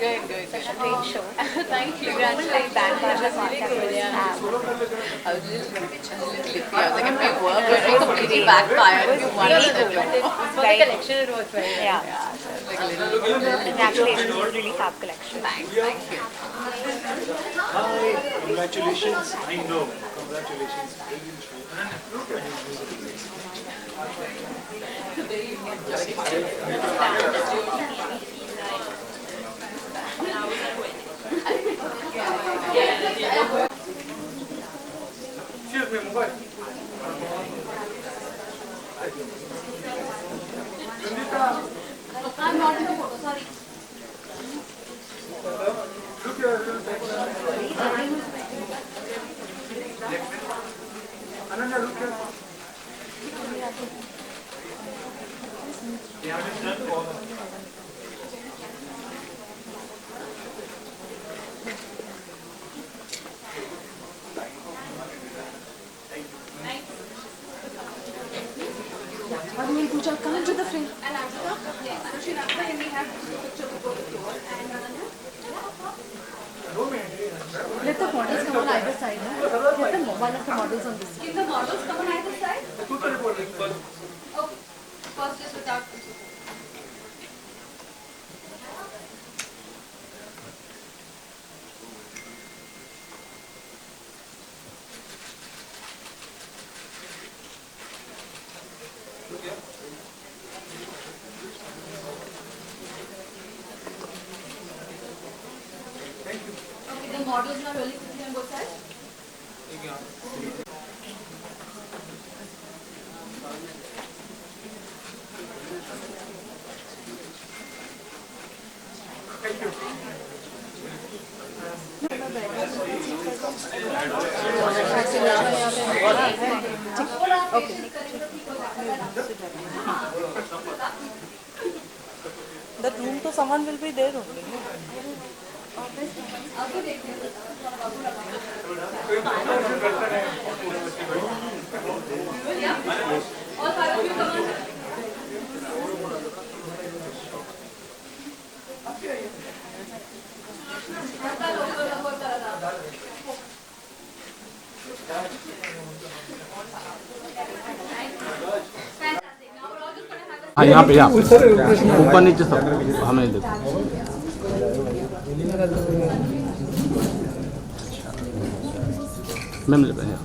Good, good. Such a great show. Thank you. Congratulations. Band Baja Really concept good, that you yeah. have. I was just a little iffy. I was like, I'm doing work, but it completely backfired. It You was wanted really to good. do. For For the the collection, collection, it was very good. Yeah. Yeah, so it's like a little. Congratulations. It's a really fab collection. Thanks, thank you. Hi, congratulations. I know. Congratulations. Excuse me, mobile. I'm not in the photo, sorry. Look here. Ananya, look here. They haven't done all of it. Come into the frame. And Arpita, yes, Anushree Reddy, and we have picture before the floor. And Ananya. Let the models come on either side. No? Let the one of the models on this side. If the models come on either side. Okay. First just without. Okay, the models are really quickly on both sides. That room to someone will be there only. All five of you come on. Fantastic. Now we're all just going to have a हाँ यहाँ पे ऊपर नीचे सब हमें देखो ma'am ले यहाँ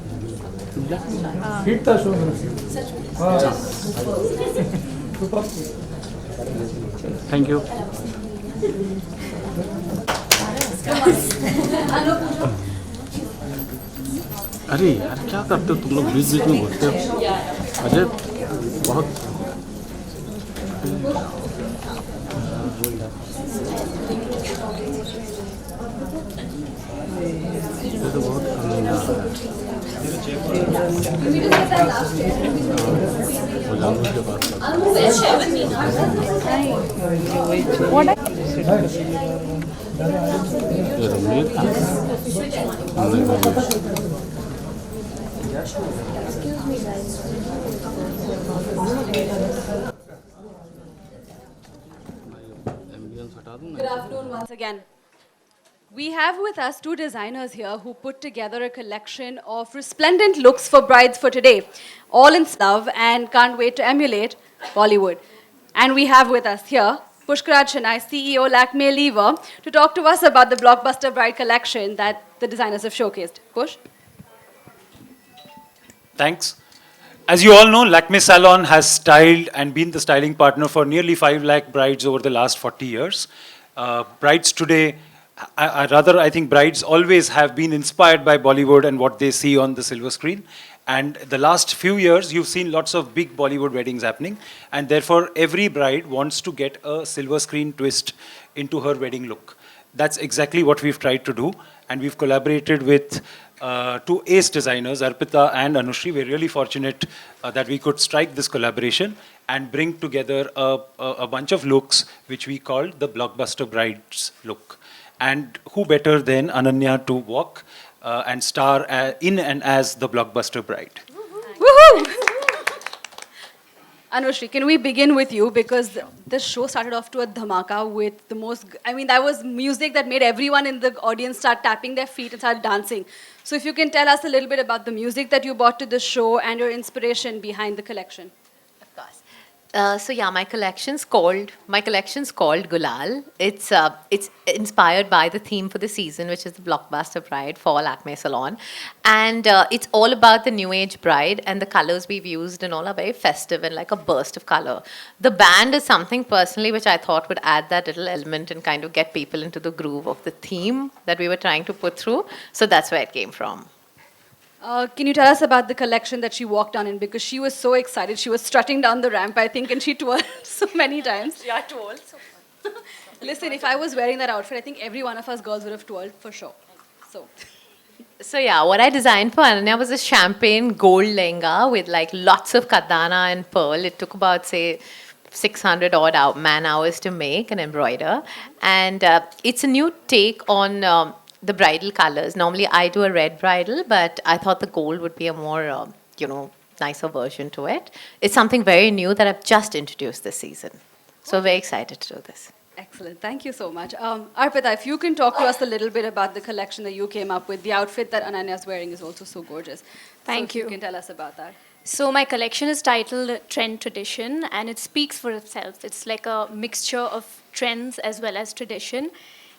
थैंक यू अरे यार क्या करते हो तुम लोग बीच बीच में बोलते हो अजय बहुत ये तो बहुत कमीना है वो जानवर के पास ये रमीर था Good afternoon once again. We have with us two designers here who put together a collection of resplendent looks for brides for today, all in love and can't wait to emulate Bollywood. And we have with us here Pushkaraj Chennai, CEO Lakme Lever, to talk to us about the blockbuster bride collection that the designers have showcased. Push? Thanks. As you all know, Lakme Salon has styled and been the styling partner for nearly 5 lakh brides over the last 40 years. Brides today, I think brides always have been inspired by Bollywood and what they see on the silver screen. And the last few years, you've seen lots of big Bollywood weddings happening. And therefore, every bride wants to get a silver screen twist into her wedding look. That's exactly what we've tried to do. And we've collaborated with two ace designers, Arpita and Anushree. We're really fortunate that we could strike this collaboration and bring together a bunch of looks which we called the Blockbuster Brides look. And who better than Ananya to walk and star in and as the Blockbuster Bride. Woohoo! Anushree, can we begin with you? Because this show started off to a dhamaka with the most, I mean, that was music that made everyone in the audience start tapping their feet and start dancing. So if you can tell us a little bit about the music that you brought to the show and your inspiration behind the collection. Of course. So yeah, my collection's called Gulal. It's inspired by the theme for the season, which is the blockbuster bride for Lakme salon, and it's all about the new age bride, and the colors we've used and all are very festive and like a burst of color. The band is something personally which I thought would add that little element and kind of get people into the groove of the theme that we were trying to put through. So that's where it came from. Can you tell us about the collection that she walked on in? Because she was so excited. She was strutting down the ramp, I think, and she twirled so many times. Yeah, twirled. Listen, if I was wearing that outfit, I think every one of us girls would have twirled for sure. So yeah, what I designed for Ananya was a champagne gold lehenga with like lots of kadana and pearl. It took about, say, 600 odd man hours to make and embroider. And it's a new take on the bridal colors. Normally I do a red bridal, but I thought the gold would be a more, nicer version to it. It's something very new that I've just introduced this season. So very excited to do this. Excellent. Thank you so much. Arpita, if you can talk to us a little bit about the collection that you came up with. The outfit that Ananya's wearing is also so gorgeous. Thank so you. You can tell us about that. So my collection is titled Trend Tradition, and it speaks for itself. It's like a mixture of trends as well as tradition.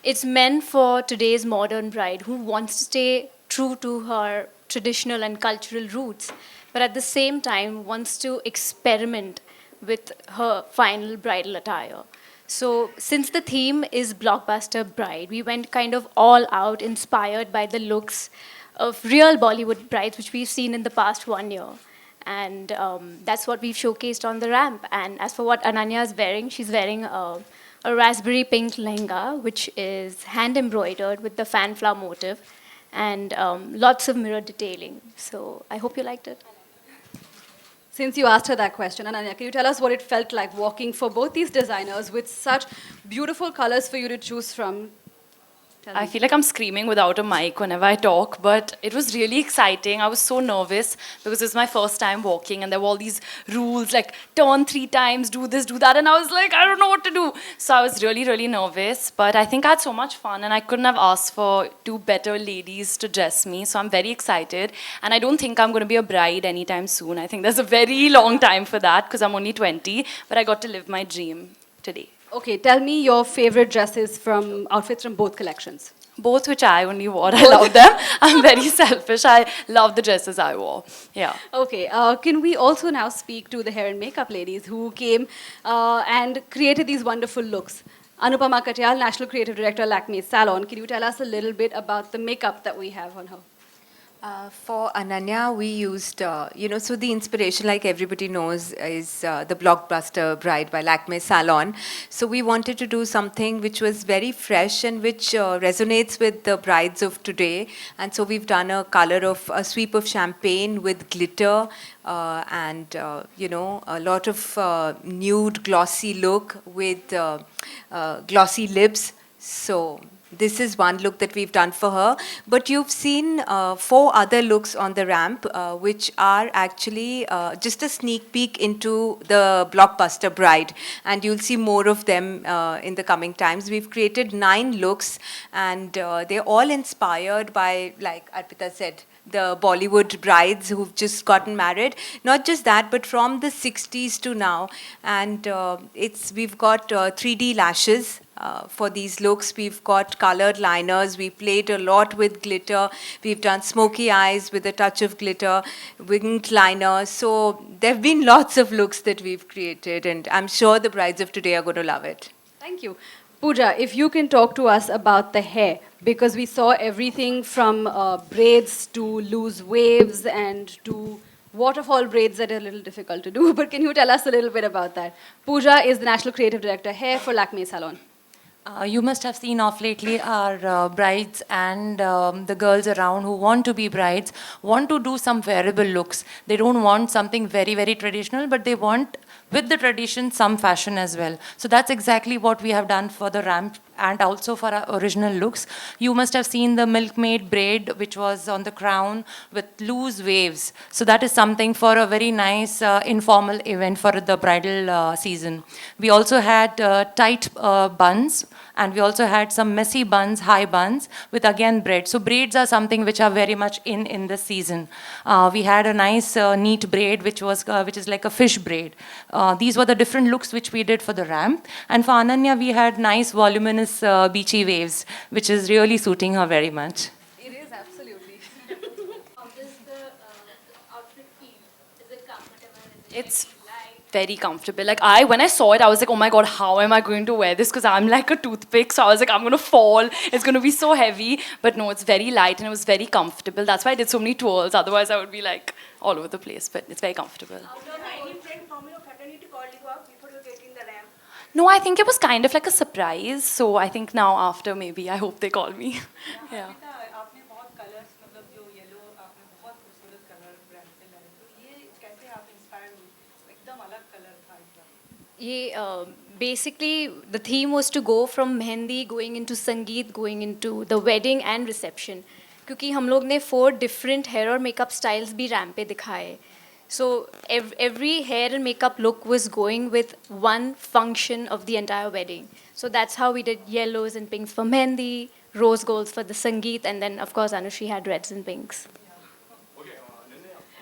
It's meant for today's modern bride who wants to stay true to her traditional and cultural roots, but at the same time wants to experiment with her final bridal attire. So since the theme is blockbuster bride, we went kind of all out, inspired by the looks of real Bollywood brides, which we've seen in the past 1 year. And that's what we've showcased on the ramp. And as for what Ananya is wearing, she's wearing a raspberry pink lehenga, which is hand embroidered with the fan flower motif and lots of mirror detailing. So I hope you liked it. Since you asked her that question, Ananya, can you tell us what it felt like walking for both these designers with such beautiful colors for you to choose from? I feel like I'm screaming without a mic whenever I talk, but it was really exciting. I was so nervous because it was my first time walking and there were all these rules like turn 3 times, do this, do that, and I was like, I don't know what to do. So I was really, really nervous, but I think I had so much fun and I couldn't have asked for 2 better ladies to dress me, so I'm very excited. And I don't think I'm going to be a bride anytime soon. I think there's a very long time for that because I'm only 20, but I got to live my dream today. Okay, tell me your favorite dresses from outfits from both collections. Both which I only wore. I love them. I'm very selfish. I love the dresses I wore. Yeah. Okay, can we also now speak to the hair and makeup ladies who came and created these wonderful looks? Anupama Katyal, National Creative Director, Lakme Salon. Can you tell us a little bit about the makeup that we have on her? For Ananya, we used, so the inspiration, like everybody knows, is the blockbuster bride by Lakme Salon. So we wanted to do something which was very fresh and which resonates with the brides of today. And so we've done a color of a sweep of champagne with glitter and, a lot of nude, glossy look with glossy lips. So this is one look that we've done for her. But you've seen 4 other looks on the ramp, which are actually just a sneak peek into the blockbuster bride. And you'll see more of them in the coming times. We've created 9 looks, and they're all inspired by, like Arpita said, the Bollywood brides who've just gotten married. Not just that, but from the 60s to now. And we've got 3D lashes. For these looks, we've got colored liners. We played a lot with glitter. We've done smoky eyes with a touch of glitter, winged liner. So there have been lots of looks that we've created, and I'm sure the brides of today are going to love it. Thank you. Pooja, if you can talk to us about the hair, because we saw everything from braids to loose waves and to waterfall braids that are a little difficult to do. But can you tell us a little bit about that? Pooja is the National Creative Director, Hair for Lakme Salon. You must have seen off lately our brides and the girls around who want to be brides want to do some wearable looks. They don't want something very, very traditional, but they want with the tradition, some fashion as well. So that's exactly what we have done for the ramp and also for our original looks. You must have seen the milkmaid braid, which was on the crown with loose waves. So that is something for a very nice informal event for the bridal season. We also had tight buns, and we also had some messy buns, high buns, with again braid. So braids are something which are very much in this season. We had a nice neat braid, which is like a fish braid. These were the different looks which we did for the ramp. And for Ananya, we had nice voluminous beachy waves, which is really suiting her very much. It is, absolutely. How does the outfit feel? Is it comfortable? It's very comfortable. Like when I saw it, I was like, oh my god, how am I going to wear this? Because I'm like a toothpick, so I was like, I'm gonna fall. It's gonna be so heavy. But no, it's very light and it was very comfortable. That's why I did so many twirls. Otherwise, I would be like all over the place. But it's very comfortable. No, I think it was kind of like a surprise. So I think now after maybe I hope they call me. Yeah. Basically, the theme was to go from mehendi going into sangeet, going into the wedding and reception. क्योंकि हम लोग ने 4 different hair और makeup styles भी ramp पे दिखाए. So every hair and makeup look was going with one function of the entire wedding. So that's how we did yellows and pinks for mehendi, rose golds for the sangeet, and then of course Anushree had reds and pinks.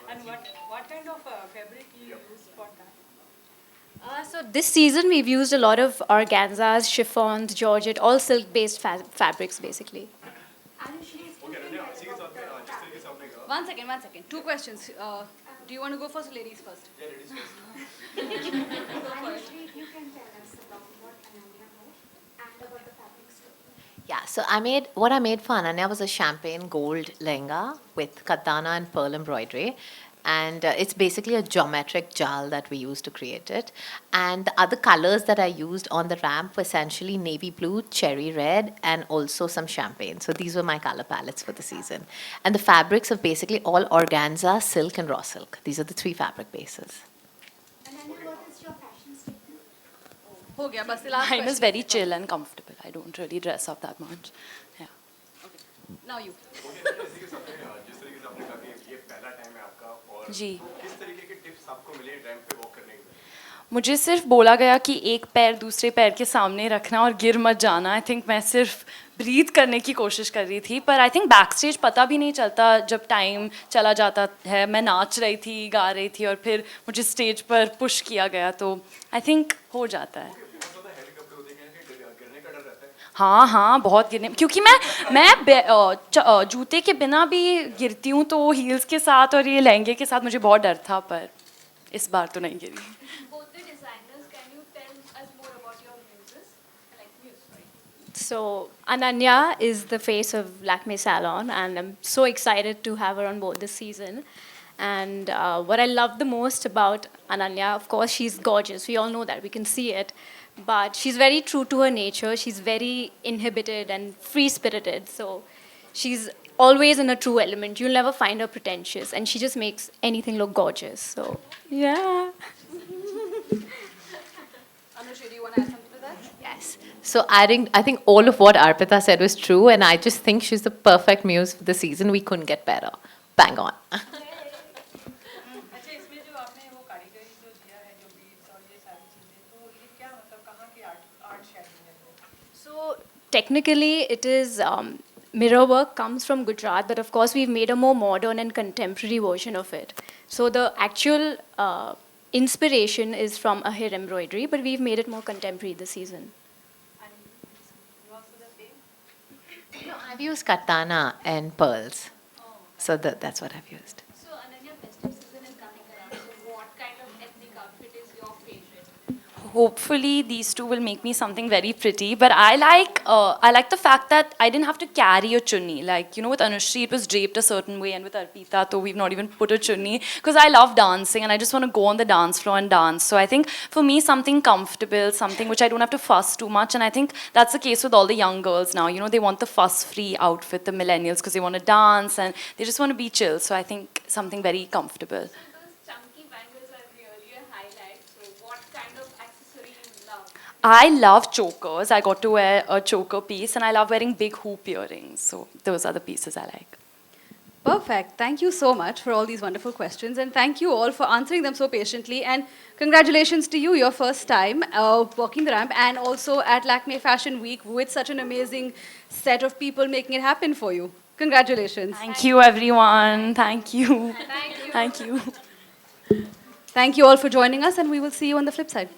And what kind of fabric you use for that? So this season we've used a lot of organzas, chiffons, georgette, all silk-based fabrics basically. One second. 2 questions. Do you want to go first or ladies first? Yeah, ladies first. Anushree, if you can tell us about what Ananya knows and about the fabrics too. Yeah, so what I made for Ananya was a champagne gold lehenga with katana and pearl embroidery. And it's basically a geometric jal that we used to create it. And the other colors that I used on the ramp were essentially navy blue, cherry red, and also some champagne. So these were my color palettes for the season. And the fabrics are basically all organza, silk, and raw silk. These are the 3 fabric bases. Ananya, what is your fashion statement? हो गया, बस the last Mine is question. very chill and comfortable. I don't really dress up that much. Yeah. Now you. जी मुझे सिर्फ बोला गया कि एक पैर दूसरे पैर के सामने रखना और गिर मत जाना. आई थिंक मैं सिर्फ ब्रीथ करने की कोशिश कर रही थी, पर आई थिंक बैक स्टेज पता भी नहीं चलता जब टाइम चला जाता है. मैं नाच रही थी, गा रही थी, और फिर मुझे स्टेज पर पुश किया गया, तो आई थिंक हो जाता है. हाँ बहुत गिरने, क्योंकि मैं जूते के बिना भी गिरती हूँ, तो हील्स के साथ और ये लहंगे के साथ मुझे बहुत डर था, पर इस बार तो नहीं गिरी. So Ananya is the face of Lakme Salon, and I'm so excited to have her on board this season. And what I love the most about Ananya, of course, she's gorgeous. We all know that. We can see it. But she's very true to her nature. She's very inhibited and free-spirited. So she's always in a true element. You'll never find her pretentious. And she just makes anything look gorgeous. So, yeah. Anushree, do you want to add something to that? Yes. So I think all of what Arpita said was true, and I just think she's the perfect muse for the season. We couldn't get better. Bang on. अच्छा, इसमें जो आपने वो कारीगरी जो दिया है, जो बीड्स और ये सारी चीजें, तो ये क्या मतलब कहाँ की आर्ट शेडिंग है? So technically, it is mirror work comes from Gujarat, but of course we've made a more modern and contemporary version of it. So the actual inspiration is from a hair embroidery, but we've made it more contemporary this season. No, I've used katana and pearls. So that's what I've used. So Ananya, festive season is coming around. So what kind of ethnic outfit is your favorite? Hopefully these two will make me something very pretty, but I like the fact that I didn't have to carry a chunni. Like, you know, with Anushree it was draped a certain way, and with Arpita, so we've not even put a chunni, because I love dancing and I just want to go on the dance floor and dance. So I think for me something comfortable, something which I don't have to fuss too much, and I think that's the case with all the young girls now. You know, they want the fuss-free outfit, the millennials, because they want to dance and they just want to be chill. So I think something very comfortable. Those chunky bangles are really a highlight. So what I love chokers. I got to wear a choker piece, and I love wearing big hoop earrings. So those are the pieces I like. Perfect. Thank you so much for all these wonderful questions, and thank you all for answering them so patiently. And congratulations to you, your first time walking the ramp, and also at Lakme Fashion Week with such an amazing set of people making it happen for you. Congratulations. Thank you, everyone. Thank you. Thank you. Thank you all for joining us, and we will see you on the flip side.